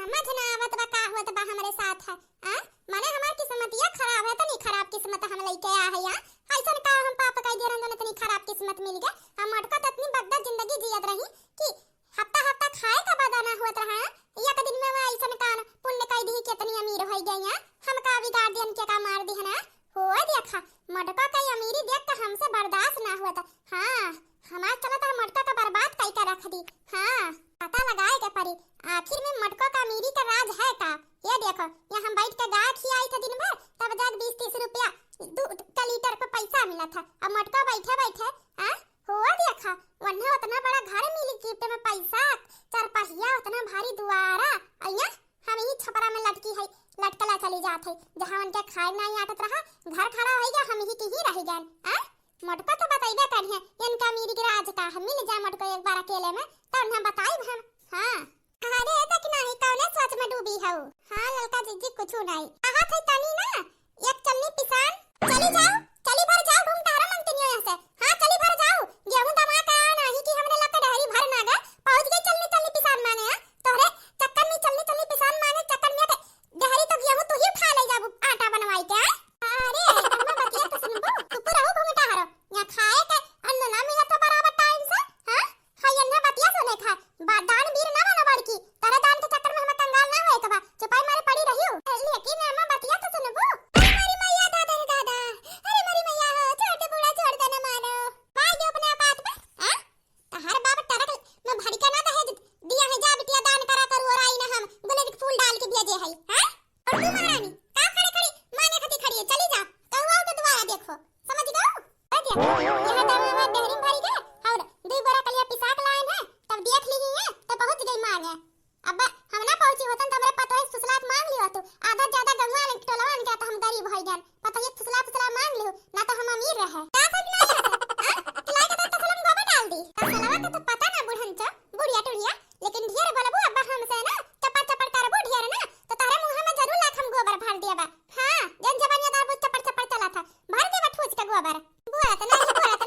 समझ ना आवत बा का होत बा हमरे साथ है। आ माने हमार किस्मतिया खराब है तो नहीं खराब किस्मत हम लइके आ है या ऐसन का हम पाप कई दे रहन तनी खराब किस्मत मिल गए। हम मटका त इतनी बदतर जिंदगी जियत रही कि हफ्ता हफ्ता खाए का बदाना होत रहा या दिन में ऐसन का पुण्य कई दी कितनी अमीर हो गई या हम का बिगाड़ दियन के का मार दी है ना हो देखा मटका का अमीरी देख के हमसे बर्दाश्त ना हुआ था। हां हमार चलता मटका का बर्बाद कई का रख दी। हां पता लगाए के पड़ी आखिर में मटका का अमीरी का राज है का। ये देखो यहाँ हम बैठ के गाय खियाई था दिन भर तब जाके 20-30 रुपया दूध का लीटर पे पैसा मिला था। अब मटका बैठे बैठे हो देखा वन्ना उतना बड़ा घर मिली गिफ्ट में पैसा चारपहिया उतना भारी दुआरा अइया हम ही छपरा में लटकी है लटकला चली जात है जहां उनके खाए नहीं आटत रहा घर खड़ा हो गया हम ही की ही रह गए। मटका तो बताइबे करिए इनका अमीरी के राज का मिल जाए मटका एक बार अकेले में तब हम बताई हम। हां अरे तक नहीं कौने सोच में डूबी है। हां ललका जीजी कुछ नहीं कहा थे तनी ना एक चलनी पिसान चली जाओ चली भर जाओ घूम तारा मांगते नहीं ऐसे। हां चली भर जाओ गेहूं दमा का नहीं कि हमने लक डहरी भर ना गए पहुंच गए चलनी चलनी पिसान मांगे तोरे चक्कर में चलनी चलनी पिसान मांगे चक्कर में डहरी तो गेहूं तू ही उठा ले जाबू आटा बनवाई के। अरे हम बतिया तो सुनबो तू पूरा हो घूमटा हरो या खाए के अन्न ना मिला तो बराबर टाइम से। हां हाय अन्ना बतिया सुने खा दान वीर ना बना बड़की तारा दान के चक्कर में हम कंगाल ना होए कबा चुपाई मारे पड़ी रही हो लेकिन हम बतिया तो सुनबो। हमारी मैया दादा रे दादा अरे मेरी मैया छोटे बूढ़ा छोड़ देना मानो भाई जो अपने बात पे हां तो हर बाप टरक में भड़ी का ना दहेज दिया है जा बिटिया दान करा करू और आई ना हम गुलाब के फूल डाल के भेजे है। हां और तू महारानी का खड़ी खड़ी माने खती खड़ी है चली जा कहवा के दोबारा देखो समझ गओ। देखो यहां दाम में डेहरिंग भरी गए और दो बोरा कलिया पिसाक लाइन है तब देख ली है तो पहुंच गई मांगे। अब हम ना पहुंची होतन तो हमरे पतो है सुसलात मांग लियो तू आधा ज्यादा गंगा ले टोलवा ने तो हम गरीब होई गन पतो है सुसला सुसला मांग लियो ना तो हम अमीर रहे का कर ना खिलाई के तो सलम गोबर डाल दी सलवा का तो पता ना बुढ़न च बुढ़िया टुड़िया लेकिन ढेर बोलबो अब्बा हमसे ना चपड़ चपड़ करबो ढेर ना तो तारे मुंह में जरूर लाख हम गोबर भर देबा। हां जन जबानिया दार बुत चपड़ चपड़ चला था भर देबा ठोच का गोबर बोलत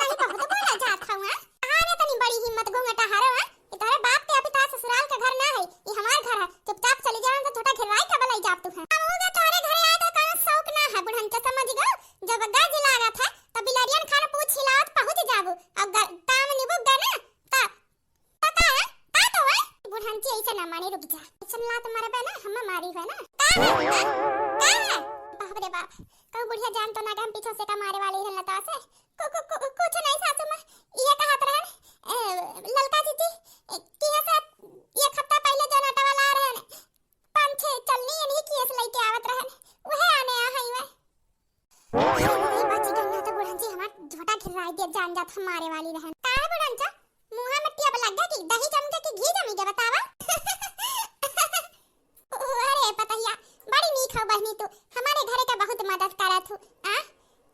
नहीं बहुत बोला जात हूं। हां ने तनी बड़ी हिम्मत घोंघटा हारो है ये तारे बाप के पिता ससुराल का घर ना है ये हमार घर है चुपचाप चली जाओ तो छोटा घिरवाई का बलाई जाप तू है। हम होगा तारे घरे आए तो कौन शौक ना है बुढ़न च समझ गओ जब गाज लागा था तब बिलारियन खान पूछ हिलावत पहुंच जाबू अब काम निबु गना ता पता है ता तो है बुढ़न ची ऐसे ना माने रुक जा ऐसे लात मारे बे ना हम मारी है ना का है बाप रे बाप कहूं बुढ़िया जान तो ना हम पीछे से का मारे वाली है लता से कुछ नहीं सासू मां ये कहत रहन ललका जीजी कि है एक हफ्ता पहले जो नाटा वाला आ रहे हैं 5-6 चलनी नहीं केस लेके आवत रहन वहे आने आ हई वे बाची गन्ना तो बुढ़न जी हमार झोटा खिराई दे जान जात हमारे वाली रहन का है बुढ़न चा मुंह में टिया लग गया कि दही जम के घी जमी के बतावा। अरे पतैया बड़ी नीक हो बहनी तू हमारे घरे का बहुत मदद करत हूं आ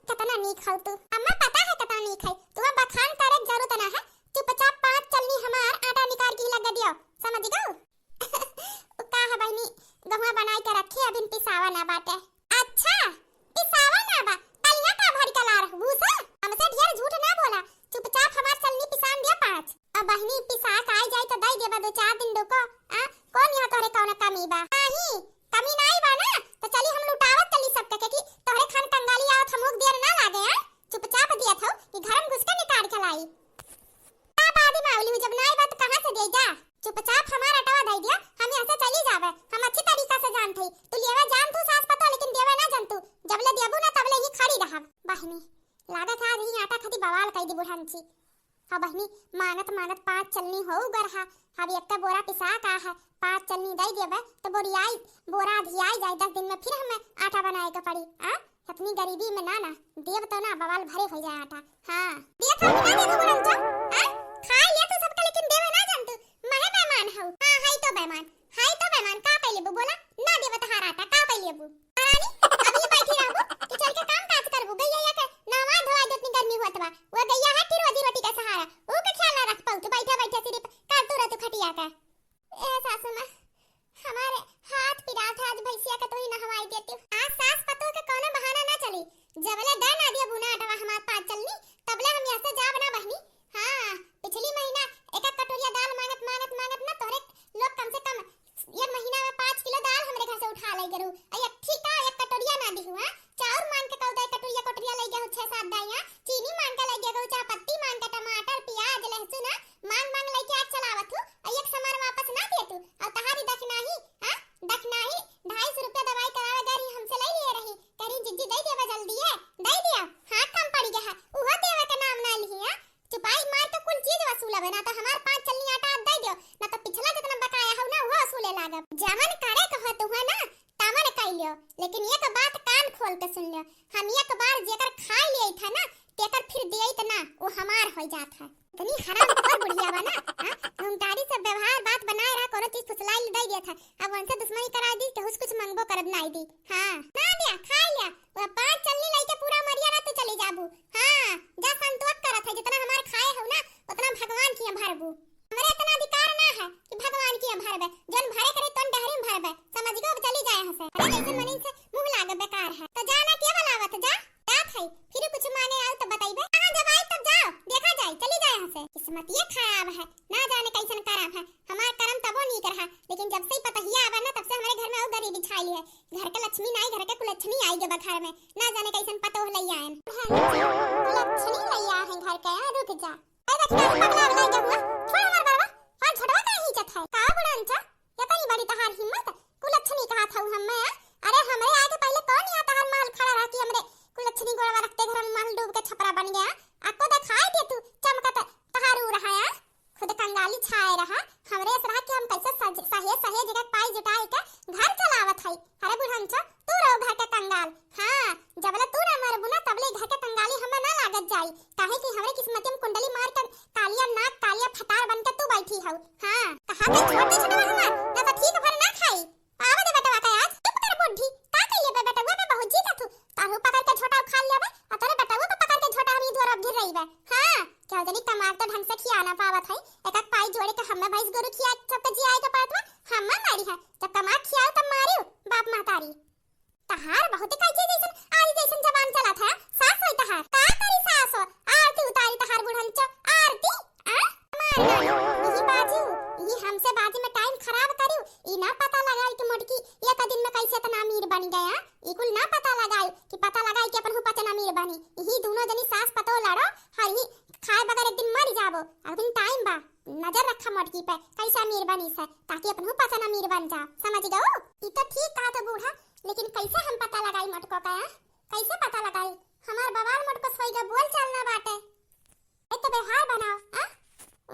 कितना नीक हो तू अम्मा पता है कितना नीक है तू बखान करे जरूरत ना है चुपचाप 5 चलनी हमार आटा निकाल के लगा दियो समझ गओ। का है बहनी गहुआ बनाई के रखे अभी पिसावा ना बाटे। अच्छा पिसावा ना बा तलिया का भर के ला रहू सा हमसे ढेर झूठ ना बोला चुपचाप हमार चलनी पिसान दिया 5 अब बहनी पिसा का आई जाए तो दई देबा 2-4 दिन रुको आ कौन यहां तोरे कौन कमी बा नहीं कमी नहीं बा ना तो चली हम लुटावत चली सब के कि तोरे खान कंगाली आवत हमोग देर ना लागे आ चुपचाप दिया था कि घर में घुस के निकाल के लाई का बादी मावली जब ना आई बात कहां से दे जा चुपचाप हमारा अटवा दई दिया हम यहां से चली जावे हम अच्छी तरीका से जानत हई तू लेवे जान तू सास पता लेकिन देवे ना जान तू जब ले देबू ना तब ले ही खड़ी रहब बहनी लागत आज ही आटा खती बवाल कई दी बुढ़न छी। हां बहनी मानत 5 चलनी हो गरहा अब एक बोरा पिसा का है 5 चलनी दई देबे तो बोरियाई बोरा धियाई जाए 10 दिन में फिर हमें आटा बनाए के पड़ी आ इतनी गरीबी में ना देव तो ना बवाल भरे हो जाए आटा। हां देख हम ना देबो बुढ़न चा आ खा ले तो सबका लेकिन देवे ना जान तू महे बेमान हो। हां हाई तो बेमान का पहले बोला ना देव तो हार आटा का पहले बु रानी अभी बैठी रहबो कि चल के काम काज करबो गैया या के नावा धोआ जितनी गर्मी होत बा वो गैया है फिर रोजी रोटी का सहारा ओ के ख्याल ना रख पाऊ तू बैठा सिर्फ का तू रत खटिया का ए सासू मां हमारे हाथ पिरा था आज भैंसिया का तो ही नहवाई देती आज सास पतो के कोनो बहाना ना चली जबले दा ना दिया बुना अटवा हमार 5 चलनी तबले हम यहां से जा बना बहनी। हां पिछली महीना एक कटोरिया दाल मांगत ना तोरे लोग कम से कम 1 महीना जमन करे कहत हुआ ना तमन कइलियो, लेकिन एक बात कान खोल के सुन लियो, हम एक बार जेकर खाई लिए था ना तेकर फिर देई त ना वो हमार हो जात है। इतनी हराम खोर बुढ़िया बा ना, हां घुमटारी से व्यवहार बात बनाए रहा, कोनो चीज फुसलाई दे दिया था, अब उनसे दुश्मनी करा दी तो कुछ मंगबो करब नहीं दी। हां ना दिया खा लिया, वो पांच चलनी लइके पूरा मरिया ना तो चली जाबू। हां जा संतोष करत है, जितना हमार खाए हो ना उतना भगवान की भरबू। हमरे इतना अधिकार ना है कि भगवान की भरबे, जन भरे करे तन डहरी में भरबे, समझ गो चली जाए हसे। अरे जैसे मनी से मुंह लागे बेकार है तो जाना के बलावत जा जात है, फिर कुछ माने आओ तो बताइबे। कहां जब आई तब जाओ, देखा जाए चली जाए हसे। किस्मत ये खराब है, ना जाने कैसन करम है, हमार करम तबो नहीं करहा, लेकिन जब से पता ही आवा ना तब से हमारे घर में और गरीबी छाई है। घर के लक्ष्मी नहीं, घर के कुलच्छनी आई गे घर में, ना जाने कैसन पतो लई आए कुलच्छनी लई आ है घर के। रुक जा ए बच्चा पगला लई जा हुआ, छोड़ हमार बरवा और छोड़वा का ही जत है का बुढ़ांचा, इतनी बड़ी तहार हिम्मत, कुलच्छनी कहा था हम मैं। अरे हमरे आगे पहले कौन यहाँ तहार माल खड़ा रहा कि हमरे कुलच्छनी गोड़वा रखते घर में माल डूब के छपरा बन गया। आपको दिखाई दे तू चमकत तहारू रहा है, खुद कंगाली छाए रहा, हमरे सराह के हम कैसे सहे सहे जगह पाई जुटाई के घर चलावत है। अरे बुढ़ांचा तू रहो घर के कंगाल, हां जबले तू ना मरबू ना तबले घर के कंगाली हमें ना लागत जाई, काहे कि हमरे किस्मत में कुंडली मार कर कालिया नाक कालिया फटार बन के तू बैठी हौ। हां कहा के छोड़ दे छटवा हमार ना तो ठीक भर ना खाई। आवे दे बेटा का आज चुप कर बुढ़ी, का कइले बे बेटा में बहुत जीता तू, ताहू पकड़ के छोटा खा लिया बे, अतरे बेटा वो पकड़ के छोटा हम इधर अब गिर रही बे। हां क्या जनी कमाल तो ढंग से खिया ना पावत है, एक एक पाई जोड़े के हमें भैंस गोरु खिया सबके जी आए के पात में हम्मा मारी है, जब कमा खियाओ तब मारियो बाप महतारी। तहार बहुत काई चीज जैसन आरी जैसन जबान चला था, सास होई तहार का करी सास हो आरती उतारी तहार बुढ़ंचो आरती आ मार यही बाजू ये हमसे बाजी में टाइम खराब करियो, ई ना पता लगाई कि मोटकी एक दिन में कैसे इतना अमीर बन गया, ई कुल ना पता लगाई कि अपन हु पचन अमीर बनी। यही दोनों जनी सास पतो लड़ो हरी खाए बगैर एक दिन मर जाबो, अभी टाइम बा नजर रखा मोटकी पे कैसे अमीर बनी से, ताकि अपन हु पचन अमीर बन जा, समझ गओ। ई तो ठीक कहा तो बूढ़ा, लेकिन कैसे हम पता लगाई मोटको का, कैसे पता लगाई हमार बवाल मोटको सोई के बोल चलना बाटे। एक तो व्यवहार बनाओ, हां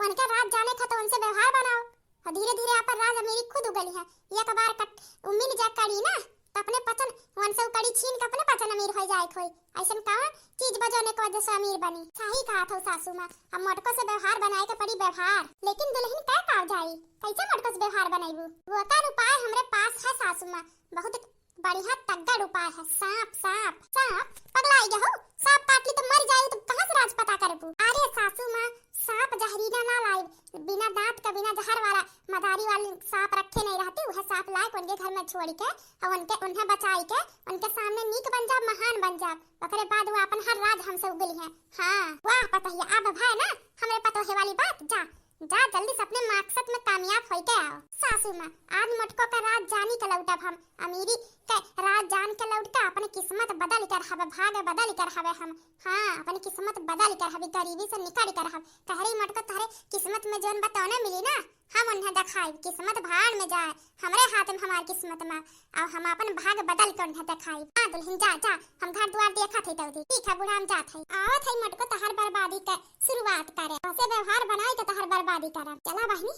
उनका राज जाने का तो उनसे व्यवहार बनाओ, और धीरे धीरे अपन राज मेरी खुद उगली है, एक बार कट उम्मीद जा करी ना तो अपने पचन वन से कड़ी छीन के अपने पचन अमीर हो जाए कोई, ऐसन कौन चीज बजाने की वजह से अमीर बनी। सही कहा था सासू मां, हम मोटको से व्यवहार बनाए के पड़ी व्यवहार, लेकिन दुल्हन क्या काव जाई, कैसे मोटको से व्यवहार बनाईबू, वो का उपाय हमरे पास है सासू मां, बहुत बढ़िया तगड़ उपाय है। सांप सांप सांप पगलाई गए हो, सांप काट ली तो मर जाए तो कहां से राज पता करबू। अरे सासू मां सांप जहरीला ना लाई, बिना दांत का बिना जहर वाला मदारी वाली सांप रखे नहीं रहती, वह सांप लाए उनके घर में छोड़ के और उन्हें बचाई के उनके सामने नीक बन जा, महान बन जा, ओकरे बाद वो अपन हर राज हमसे उगली है। हां वाह पता है अब भाई ना हमरे पतो है वाली बात, जा जा जल्दी से अपने मकसद में कामयाब होई के आओ। सासू मां आज मोटको का राज जानी के लौटब हम, अमीरी के राज जान के लौट के अपनी किस्मत बदल कर हवे, भाग बदल कर हवे हम। हां अपनी किस्मत बदल कर हवे, गरीबी से निकल कर हवे, तहरी मोटको तहरे किस्मत में जोन बताने मिली ना हम उन्हें दिखाई, किस्मत भाड़ में जाए हमरे हाथ में हमार किस्मत में, और हम अपन भाग बदल के उन्हें दिखाई। हां दुल्हन जा जा हम घर द्वार देखा थे तो ठीक है बूढ़ा हम जात है, आवत है मोटको तहर बर्बादी के शुरुआत करे, ऐसे व्यवहार बनाए तो तहर बर्बादी करे। चला बहनी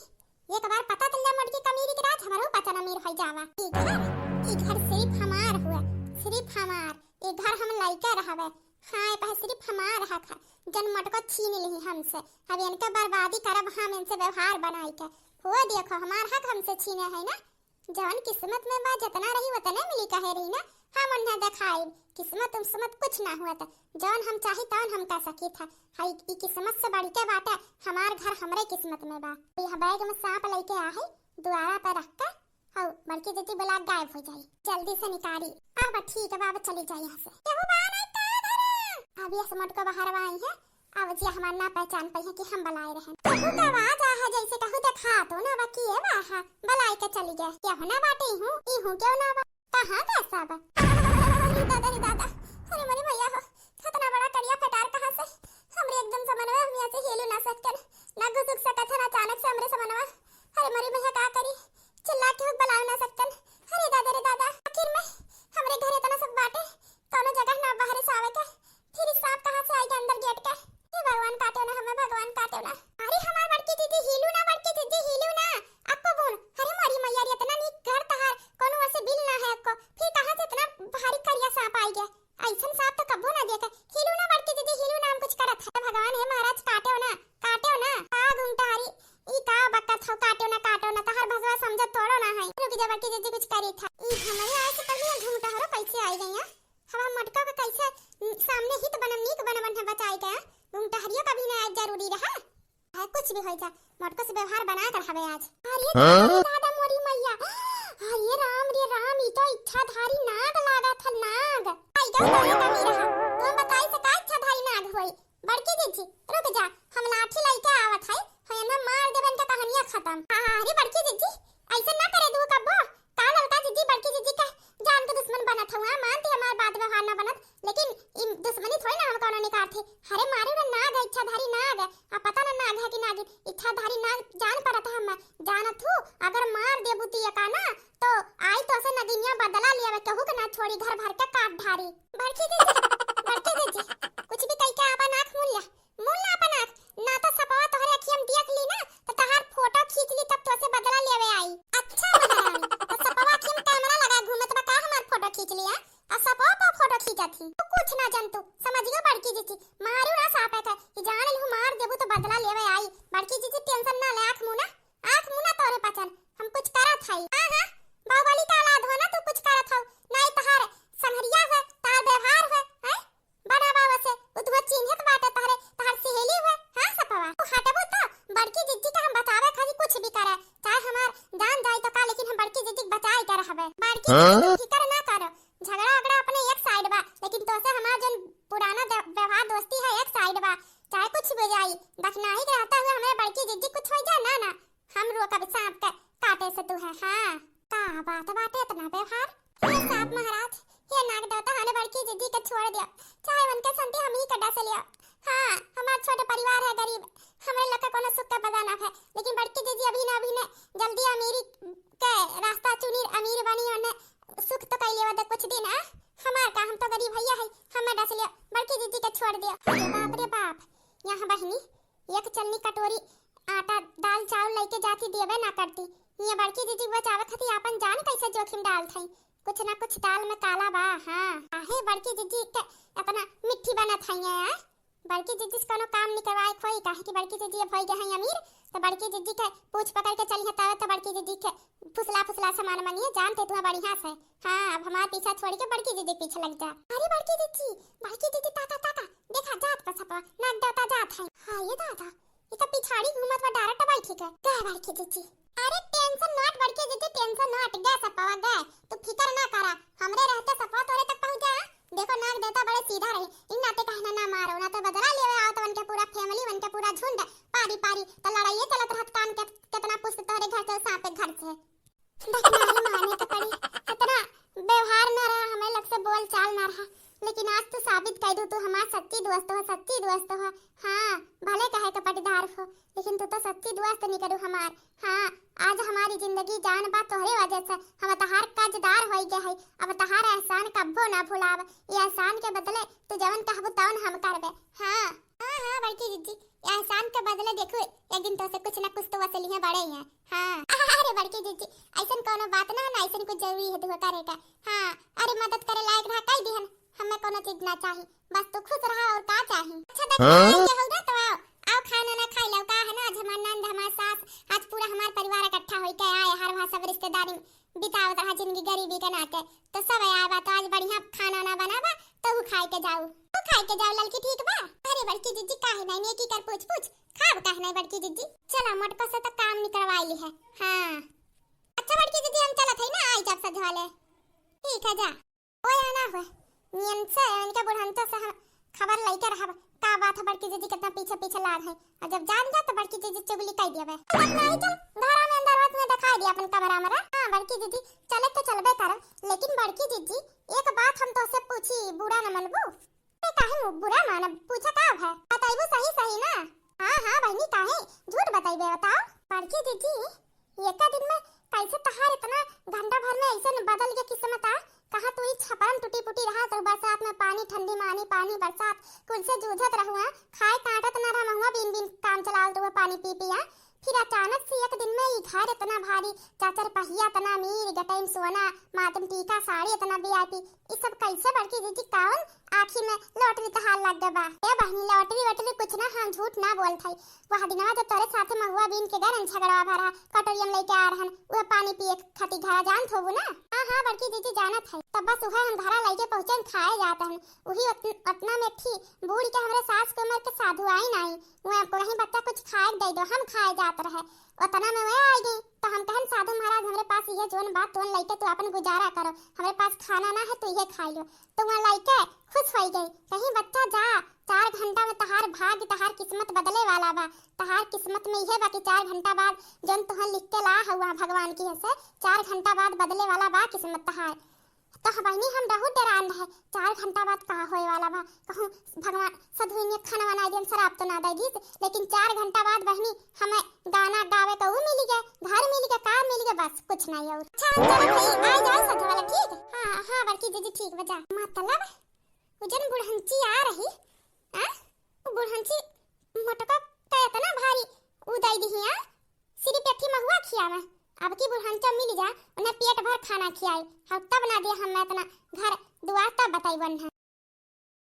एक बार पता चल जा मोटकी कमीरी के राज हमारो पचन अमीर हो जावा। ई घर सिर्फ हमार हुआ, सिर्फ हमार, ये घर हम लइके रहवे। हां पे सिर्फ हमार हक है, जन मोटको छीन ली हमसे, अब इनके बर्बादी करब हम, इनसे व्यवहार बनाई के हो देखो हमार हक हमसे छीने है ना, जवन किस्मत में बा जितना रही उतने मिली कहे रही ना, हम उन्हें दिखाई किस्मत उस्मत कुछ ना हुआ था, जवन हम चाही तवन हम कर सकी था। हाई ई किस्मत से बढ़ के बाटे हमार घर हमरे किस्मत में बा। यह बैग में सांप लेके आ है द्वारा पर रख के, हाउ बड़की दीदी बुला गायब हो जाई, जल्दी से निकाली। अब ठीक है बाबा चली जाए यहाँ से, केहू बा नहीं का धरा, अब ये समट को बाहर आई है, अब जी हमार ना पहचान पाई है कि हम बलाए रहे, कहू का आवाज आ है जैसे कहू देखा तो ना बाकी है वाहा बलाए के चली गए, क्या होना बाटे हूं ई हूं क्यों ना बा, कहां कैसा बा। अरे दादा रे दादा, अरे मेरे भैया हो कितना बड़ा करिया फटार कहां से हमरे एकदम समनवा, हम यहां से हिल ना सकन ना घुसुक सकत है, अचानक से हमरे समनवा, अरे मेरी भैया का करी चिल्ला के बला ना सकन। अरे दादा रे दादा, आखिर में हमरे घर इतना सब बाटे कोनो जगह ना बाहर से आवे के, फिर सांप कहां से आएगा अंदर गेट के, हे भगवान काटे ना हमें, भगवान काटे ना। अरे हमार बड़की दीदी हिलू ना, बड़की दीदी हिलू ना, आपको बोल अरे मारी मैया रे इतना नी घर के कुछ करी था। ई हमारे आए से पहले घूमटा हरो कैसे आई गई है हवा मटका का कैसे सामने ही तो बनम नीक बनवन है बचाई गया घूमटा हरियो कभी ना आज जरूरी रहा है कुछ भी हो जा मटका से व्यवहार बना कर हवे आज। अरे दादा मोरी मैया अरे राम ई तो इच्छाधारी नाग लागा था नाग आई गया तो ये कभी रहा तुम बताई से का इच्छाधारी नाग होई बड़की दीदी रुक जा हम लाठी लेके आवत है हयना मार देबन का कहानियां खत्म। अरे बड़की दीदी ऐसे ना करे दू कब्बो का लड़का दीदी बड़की दीदी का जान के दुश्मन बनत हुआ मानती हमार बात व्यवहार ना बनत लेकिन इन दुश्मनी थोड़ी ना हम कोनो निकाल थे। अरे मारे ना नाग है इच्छाधारी नाग आ पता ना नाग है कि नाग इच्छाधारी नाग जान परत हम जानत हूं अगर मार देबू ती का ना तो आई तो ऐसे नगिनिया बदला लिया कहू के ना छोड़ी घर भर के काट धारी। बड़की दीदी कुछ भी कह के आपन आंख मूल्य आपन आंख ना तो सपवा तोहरे अखियम देख ली ना तो तहार फोटो खींच ली तब तो से बदला लेवे आई। अच्छा महारानी तो सपवा अखियम कैमरा लगा घूमत बा का हमार फोटो खींच लिया आ सपवा पर फोटो खींचत थी तो कुछ ना जानतू समझियो बड़की जीजी मारू ना सापे था कि जान लहू मार देबू तो बदला लेवे आई। बड़की जीजी टेंशन ना ले आंख मुना तोरे पचन हम कुछ करत हई। हां बाहुबली का औलाद हो ना तू कुछ करत हो नहीं तहार संहरिया है तार व्यवहार है हैं बना बाबा से उतवा चिन्हत बाटे तहार सहेली है। हां सपवा तू हटबो तो बड़की जीजी का हम बतावे खाली कुछ भी करे चाहे हमार जान जाए तो का लेकिन हम बड़की जीजी बचाए कर हबे। बड़की जीजी फिकर ना करो झगड़ा अगड़ा अपने एक साइड बा लेकिन तो से हमार जन पुराना व्यवहार दोस्ती है एक साइड बा चाहे कुछ भी जाई देखना ही रहता हुआ हमारे बड़की जीजी कुछ हो जाए ना हम रोका भी सांप के काटे से तू है। हां का बात बाटे इतना व्यवहार ये सांप महाराज ये नाग देवता हमारे बड़की जीजी के छोड़ दिया चाहे उनके संति हम ही कड़ा से लिया। हां हमारा छोटा परिवार है गरीब हमारे लका कोनो सुख का बगाना है लेकिन बड़की जीजी अभी ना जल्दी अमीरी के रास्ता चुनी अमीर बनी और सुख तो कई लेवा कुछ दिन है हमार का हम तो गरीब भैया है हमें डस लिया बड़की जीजी के छोड़ दिया। अरे बाप रे बाप यहाँ बहनी एक चलनी कटोरी आटा दाल चावल लेके जाती देवे ना करती ये बड़की दीदी बचावे खातिर अपन जान कैसे जोखिम डाल थई कुछ ना कुछ दाल में काला बा। हां आहे बड़की दीदी के अपना मिट्टी बनत हई है बड़की दीदी कोनो काम नहीं करवाए खोई काहे कि बड़की दीदी भई गए हैं अमीर तो बड़की दीदी के पूछ पकड़ के चली हतावे तो बड़की दीदी के फुसला सामान बनिए जानते तू बढ़िया से। हां अब हमारा पीछा छोड़ के बड़की दीदी पीछे लग जा। अरे बड़की दीदी ताका देखा जात का सपा नाग देवता जात है। हां ये दादा ये तो पिछाड़ी घूमत बा डायरेक्ट बैठ के का बड़की दीदी अरे टेंशन नॉट बड़की दीदी टेंशन नॉट गए सपवा गए तू फिकर ना करा हमरे रहते सपवा तोरे तक पहुंच जा। देखो नाग देवता बड़े सीधा रहे इन नाते कहना ना मारो ना तो बदला लेवे आओ तो उनके पूरा फैमिली उनके पूरा झुंड पारी तो लड़ाई चलत रहत कान के कितना पुष्ट तोरे घर से सांप के घर से देखना ही माने तो पड़ी इतना व्यवहार ना रहा हमें लग से बोल चाल ना रहा लेकिन आज तो साबित कर दू तू हमारा सच्ची दोस्त हो। हां भले कहे तो पटीदार हो लेकिन तू तो सच्ची दोस्त नहीं करू हमार। हां आज हमारी जिंदगी जान बा तोहरे वजह से हम तहार काजदार होई गए है अब तहार एहसान कब्बो ना भुलाव ये एहसान के बदले तू जवन कहबू तवन हम करबे। हां बड़की दीदी एहसान के बदले देखो एक दिन तो से कुछ ना कुछ तो वसूली है बड़े हैं। हां अरे बड़की दीदी ऐसन कोनो बात ना ऐसन कुछ जरूरी है तू करे का। हां अरे मदद करे लायक रहा कई दिहन हमें कोनो चीज ना चाहिए बस तू खुश रहा और का चाहिए। अच्छा देख के हो ना तो आओ खाना ना खाई लो का है ना आज हमार नंद हमार सास आज पूरा हमार परिवार इकट्ठा होई के आए हर वहां सब रिश्तेदारी बितावत रहा जिंदगी गरीबी के नाते तो सब आया तो आज बढ़िया खाना ना बनावा तो खाए के जाऊ तू खाए के जाऊ लड़की ठीक बा। अरे बड़की दीदी काहे नहीं की कर पूछ खाब काहे नहीं बड़की दीदी चला मटका से तो काम निकलवाई है। हां अच्छा बड़की दीदी हम चलत है ना आई जब सजवाले ठीक है जा ओए ना हो नियन से इनके बुढ़ानता से खबर लेके रहब का बात है बड़की दीदी कितना पीछे लाग है और जब जान जा तो बड़की दीदी चुगली कह दियावे नहीं चल घरा में अंदर बात में दिखाई दिया अपन कमरा में। हां बड़की दीदी चले तो चलबे कर लेकिन बड़की दीदी एक बात हम तो से पूछी बुरा न मनबू ते काहे बुरा मानब पूछा का है बताइबू सही ना। हां बहनी काहे झूठ बताइबे बताओ बड़की दीदी एक दिन में कैसे तहार इतना घंटा भर में ऐसे बदल के किस्मत आ कहा तू छपरन टूटी फूटी रहा तो बरसात में पानी ठंडी मानी पानी बरसात कुल से जूझत रहुआ खाए काटत ना रहा महुआ बिन काम चलाल तो पानी पी पिया फिर अचानक से एक दिन में ई घर इतना भारी, चाचर पहिया इतना अमीर, गटैन सोना, मातम टीका साड़ी इतना वीआईपी, ई सब कैसे बड़की जीजी कावन आखिर में लॉटरी का हाल लग गबा। ए बहनी लॉटरी वटरी कुछ ना, हम झूठ ना बोलत हई। वह दिनवा जो तोरे साथे महुआ बीन के गरन झगड़वा भरा कटोरियम लेके आ रहन, वह पानी पिए खाती घरा जानत होबू ना। हां हां बड़की जीजी जानत हई। तब बस उहे हम घरा लेके पहुंचन खाए जात हन। वही अपना में थी बूढ़ के हमरे सास को मर के साधु आई नहीं, वह वही बच्चा कुछ खाए दे दो, हम खाए जात रहे। उतना में वे आई गई तो हम कहन साधु महाराज हमरे पास ये जोन बात तोन लइके तू अपन गुजारा करो, हमरे पास खाना ना है तू ये खाई लो। तो वहां लइके खुश हो गई, कहीं बच्चा जा 4 घंटा में तहार भाग्य तहार किस्मत बदले वाला बा। तहार किस्मत में यह बा कि 4 घंटा बाद जोन तुहन लिख के ला हुआ भगवान की से 4 घंटा बाद बदले वाला बा किस्मत तहार। तो बहनी हम बहुत डरान रहे 4 घंटा बाद का होए वाला बा, कहूं भगवान सधुई ने खाना बना दियन शराब तो ना देगी, लेकिन 4 घंटा बाद बहनी हमें गाना गावे को मिल गए, घर मिल गए, कार मिल गए, बस कुछ नहीं और। अच्छा चलो भाई आ जाओ सधु वाला ठीक। हां हां बड़की दीदी ठीक बजा। मतलब उजन बुढ़ंची आ रही आ बुढ़ंची मोटका का इतना भारी उदय दिहिया सिरी पेठी महुआ खियावे। अब की बुढ़ंचा मिल जा उन्हें पेट भर खाना खियाई, हम तब ना दे हम इतना घर दुआ तब बताई बन है।